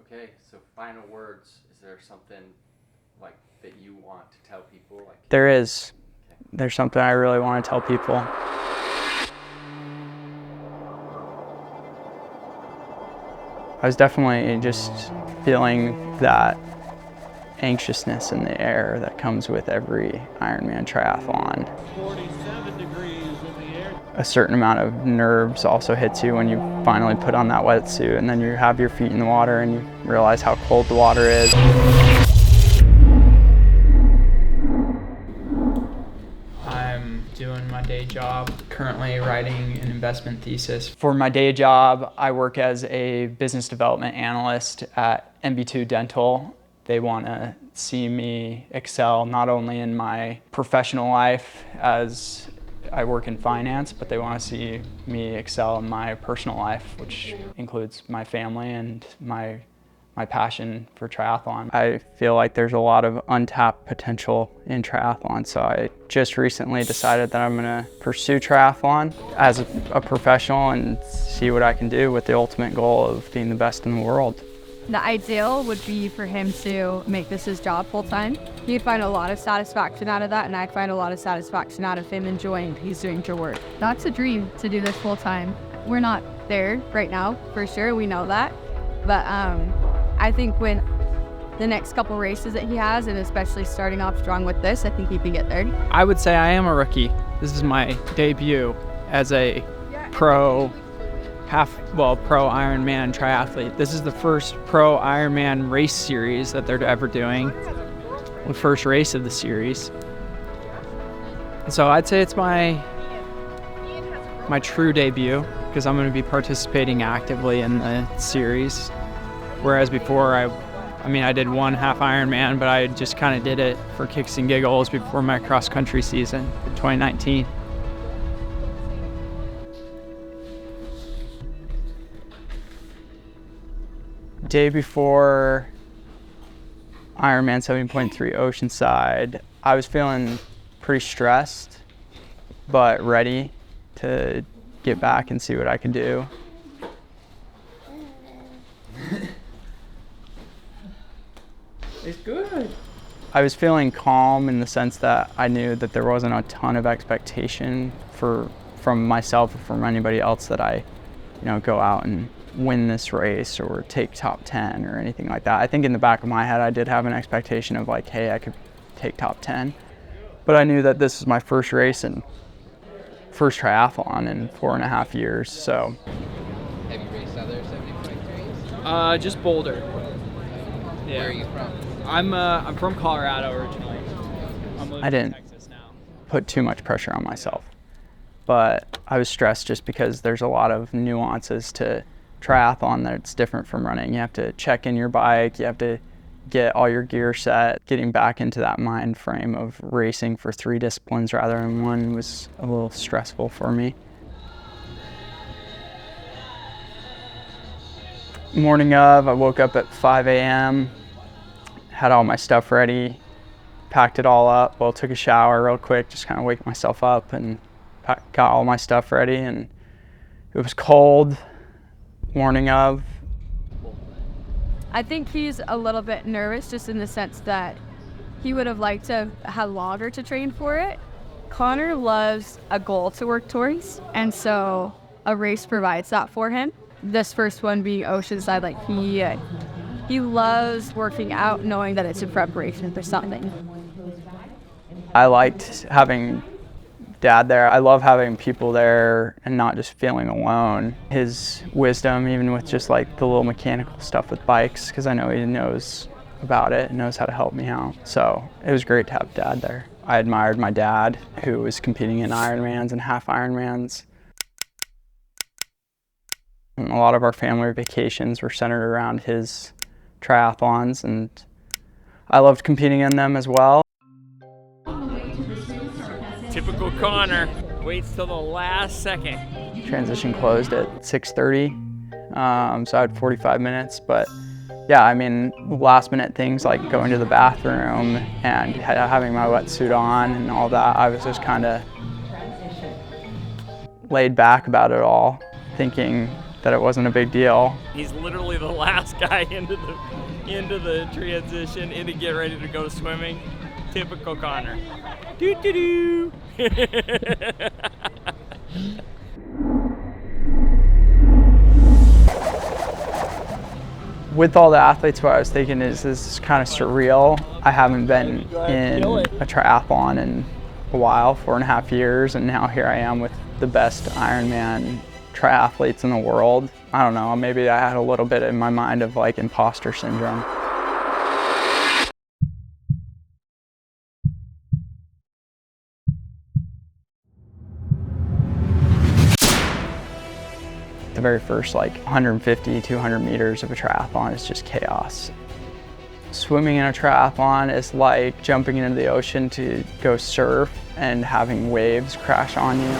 Okay, so final words. Is there something like that you want to tell people? There is. Okay. There's something I really want to tell people. I was definitely just feeling that anxiousness in the air that comes with every Ironman triathlon. 47 degrees in the air. A certain amount of nerves also hits you when you finally put on that wetsuit and then you have your feet in the water and you realize how cold the water is. I'm doing my day job, currently writing an investment thesis. For my day job, I work as a business development analyst at MB2 Dental. They want to see me excel not only in my professional life as I work in finance, but they want to see me excel in my personal life, which includes my family and my passion for triathlon. I feel like there's a lot of untapped potential in triathlon, so I just recently decided that I'm going to pursue triathlon as a professional and see what I can do with the ultimate goal of being the best in the world. The ideal would be for him to make this his job full time. He'd find a lot of satisfaction out of that, and I'd find a lot of satisfaction out of him enjoying he's doing to work. That's a dream, to do this full time. We're not there right now, for sure, we know that. But I think when the next couple races that he has, and especially starting off strong with this, I think he can get there. I would say I am a rookie. This is my debut as a pro Ironman triathlete. This is the first pro Ironman race series that they're ever doing. The first race of the series. And so I'd say it's my true debut because I'm going to be participating actively in the series. Whereas before I did one half Ironman, but I just kind of did it for kicks and giggles before my cross country season in 2019. Day before Ironman 70.3 Oceanside, I was feeling pretty stressed, but ready to get back and see what I could do. It's good. I was feeling calm in the sense that I knew that there wasn't a ton of expectation from myself or from anybody else that I, go out and win this race or take top 10 or anything like that. I think in the back of my head I did have an expectation of like, hey, I could take top 10. But I knew that this is my first race and first triathlon in 4.5 years, so. Have you raced other 70.3s? Just Boulder. Yeah. Where are you from? I'm from Colorado originally. I didn't put too much pressure on myself, but I was stressed just because there's a lot of nuances to triathlon that's different from running. You have to check in your bike, you have to get all your gear set. Getting back into that mind frame of racing for 3 disciplines rather than one was a little stressful for me. Morning of, I woke up at 5 a.m., had all my stuff ready, packed it all up, took a shower real quick, just kind of wake myself up and got all my stuff ready, and it was cold. Morning of. I think he's a little bit nervous just in the sense that he would have liked to have longer to train for it. Connor loves a goal to work towards, and so a race provides that for him. This first one being Oceanside, like he loves working out knowing that it's in preparation for something. I liked having Dad there. I love having people there and not just feeling alone. His wisdom, even with just like the little mechanical stuff with bikes, because I know he knows about it and knows how to help me out. So it was great to have Dad there. I admired my dad, who was competing in Ironmans and half Ironmans. And a lot of our family vacations were centered around his triathlons, and I loved competing in them as well. Typical Connor. Waits till the last second. Transition closed at 6:30, so I had 45 minutes. But yeah, last minute things like going to the bathroom and having my wetsuit on and all that, I was just kind of laid back about it all, thinking that it wasn't a big deal. He's literally the last guy into the transition, in to get ready to go swimming. Typical Connor. Doo doo doo. With all the athletes, what I was thinking is this is kind of surreal. I haven't been in a triathlon in a while, 4.5 years, and now here I am with the best Ironman triathletes in the world. I don't know, maybe I had a little bit in my mind of like imposter syndrome. The very first like 150, 200 meters of a triathlon is just chaos. Swimming in a triathlon is like jumping into the ocean to go surf and having waves crash on you.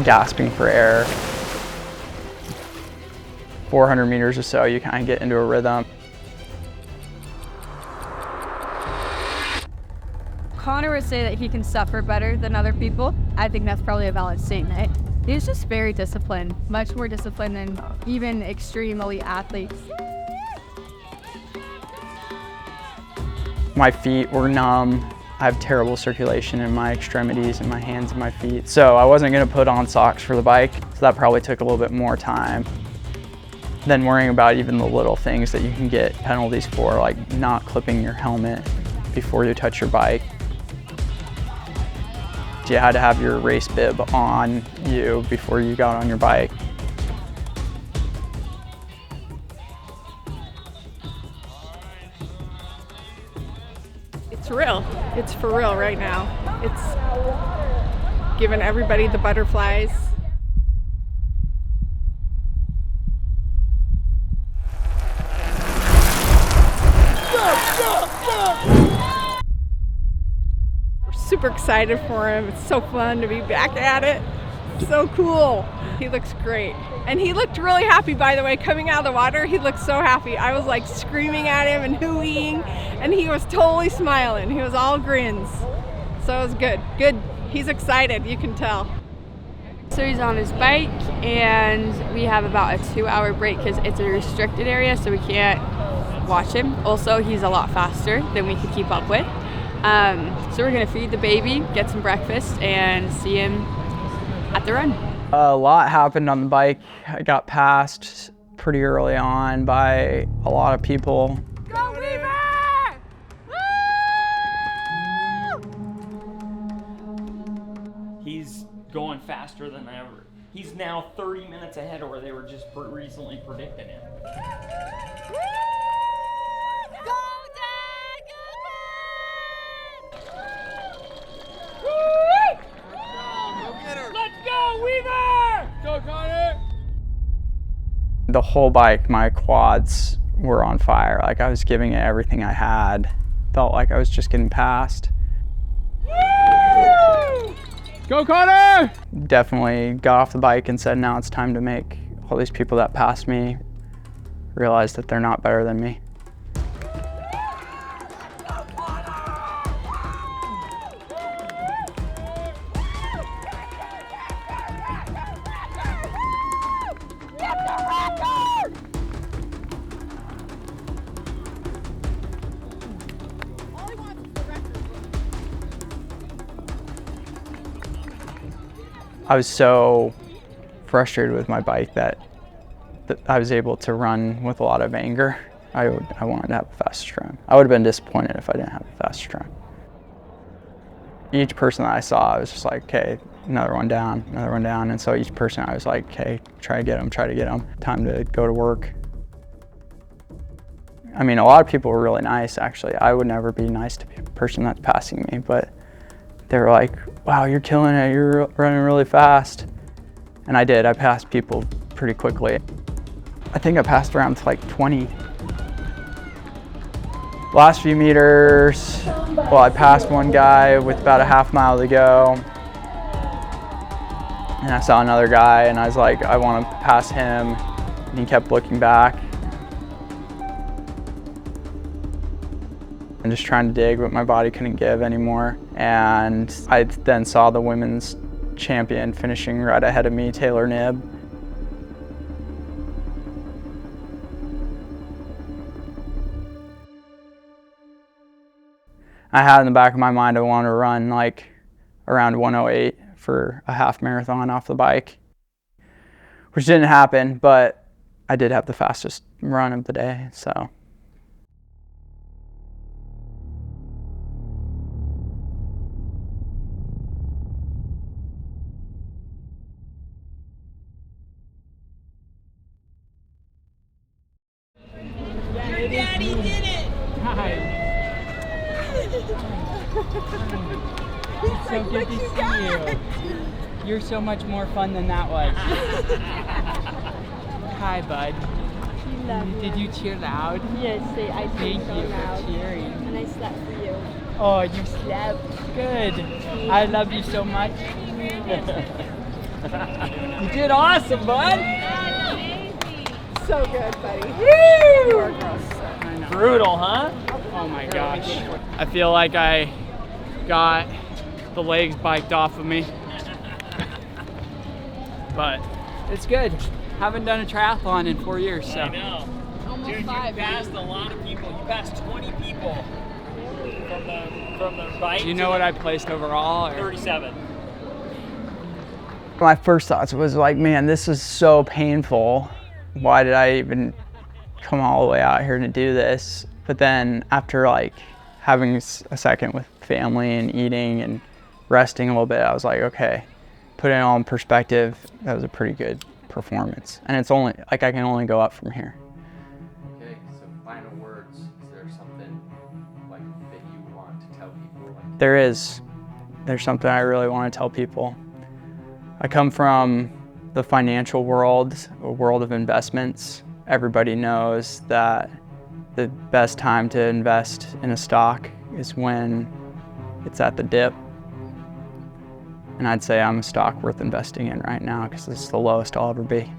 Gasping for air. 400 meters or so, you kind of get into a rhythm. Connor would say that he can suffer better than other people. I think that's probably a valid statement. He's just very disciplined, much more disciplined than even extreme elite athletes. My feet were numb. I have terrible circulation in my extremities and my hands and my feet. So I wasn't gonna put on socks for the bike, so that probably took a little bit more time than worrying about even the little things that you can get penalties for, like not clipping your helmet before you touch your bike. You had to have your race bib on you before you got on your bike. It's real. It's for real right now. It's giving everybody the butterflies. Super excited for him. It's so fun to be back at it. So cool. He looks great. And he looked really happy, by the way, coming out of the water. He looked so happy. I was like screaming at him and hooeying, and he was totally smiling. He was all grins. So it was good. Good. He's excited, you can tell. So he's on his bike, and we have about a 2-hour break because it's a restricted area, so we can't watch him. Also, he's a lot faster than we could keep up with. So we're gonna feed the baby, get some breakfast, and see him at the run. A lot happened on the bike. I got passed pretty early on by a lot of people. Go Weaver! Woo! He's going faster than ever. He's now 30 minutes ahead of where they were just recently predicting him. The whole bike, my quads were on fire. Like I was giving it everything I had. Felt like I was just getting passed. Go Connor! Definitely got off the bike and said, now it's time to make all these people that passed me realize that they're not better than me. I was so frustrated with my bike that I was able to run with a lot of anger. I wanted to have a faster run. I would have been disappointed if I didn't have a faster run. Each person that I saw, I was just like, okay, another one down, and so each person I was like, okay, try to get them, time to go to work. I mean, a lot of people were really nice, actually. I would never be nice to a person that's passing me, but they were like, wow, you're killing it, you're running really fast. And I did, I passed people pretty quickly. I think I passed around to like 20. Last few meters, well, I passed one guy with about a half mile to go. And I saw another guy and I was like, I want to pass him. And he kept looking back. And just trying to dig, but my body couldn't give anymore. And I then saw the women's champion finishing right ahead of me, Taylor Knibb. I had in the back of my mind I wanted to run like around 108 for a half marathon off the bike, which didn't happen, but I did have the fastest run of the day, so. Daddy did it! Hi. It's so good to see you. You're so much more fun than that was. Hi, bud. Did you cheer loud? Yes, I Thank you for cheering. And I slept for you. Oh, you slept. Good. I love you so much. You did awesome, bud. So good, buddy. Brutal, huh? Oh my gosh. I feel like I got the legs biked off of me. But it's good. Haven't done a triathlon in 4 years, so. I know. Almost Dude, 5. you passed a lot of people. You passed 20 people from the bike. Do you know what I placed overall? 37. My first thoughts was like, man, this is so painful. Why did I even come all the way out here to do this? But then after like having a second with family and eating and resting a little bit, I was like, okay, put it all in perspective. That was a pretty good performance. And it's only, like I can only go up from here. Okay, so final words. Is there something like that you want to tell people? Like, There's something I really want to tell people. I come from the financial world, a world of investments. Everybody knows that the best time to invest in a stock is when it's at the dip. And I'd say I'm a stock worth investing in right now because it's the lowest I'll ever be.